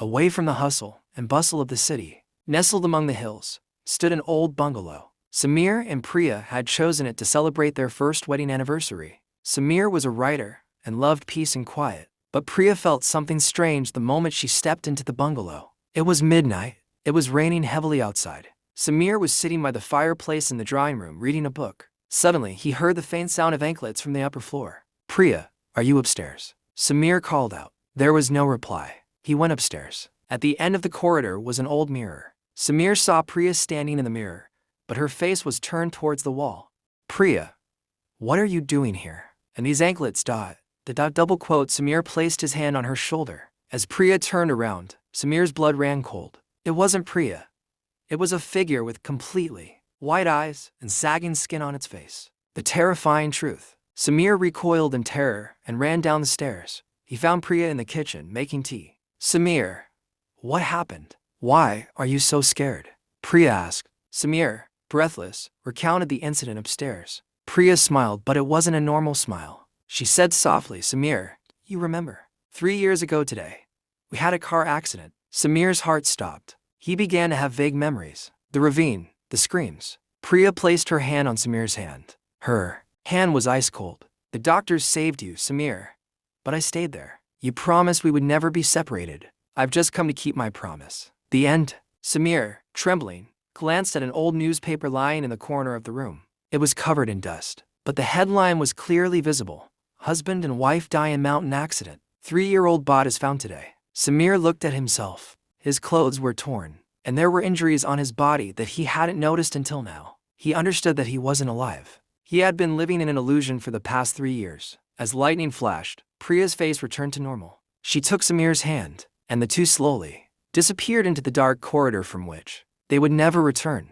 Away from the hustle and bustle of the city, nestled among the hills, stood an old bungalow. Samir and Priya had chosen it to celebrate their first wedding anniversary. Samir was a writer and loved peace and quiet, but Priya felt something strange the moment she stepped into the bungalow. It was midnight. It was raining heavily outside. Samir was sitting by the fireplace in the drawing room reading a book. Suddenly, he heard the faint sound of anklets from the upper floor. "Priya, are you upstairs?" Samir called out. There was no reply. He went upstairs. At the end of the corridor was an old mirror. Samir saw Priya standing in the mirror, but her face was turned towards the wall. "Priya, what are you doing here? And these anklets dot." Double quote. Samir placed his hand on her shoulder. As Priya turned around, Samir's blood ran cold. It wasn't Priya. It was a figure with completely white eyes and sagging skin on its face. The terrifying truth. Samir recoiled in terror and ran down the stairs. He found Priya in the kitchen making tea. "Samir, what happened? Why are you so scared?" Priya asked. Samir, breathless, recounted the incident upstairs. Priya smiled, but it wasn't a normal smile. She said softly, "Samir, you remember? 3 years ago today, we had a car accident." Samir's heart stopped. He began to have vague memories. The ravine, the screams. Priya placed her hand on Samir's hand. Her hand was ice cold. "The doctors saved you, Samir. But I stayed there. You promised we would never be separated. I've just come to keep my promise." The end. Samir, trembling, glanced at an old newspaper lying in the corner of the room. It was covered in dust, but the headline was clearly visible. "Husband and wife die in mountain accident. 3-year-old body is found today." Samir looked at himself. His clothes were torn, and there were injuries on his body that he hadn't noticed until now. He understood that he wasn't alive. He had been living in an illusion for the past 3 years. As lightning flashed, Priya's face returned to normal. She took Samir's hand, and the two slowly disappeared into the dark corridor from which they would never return.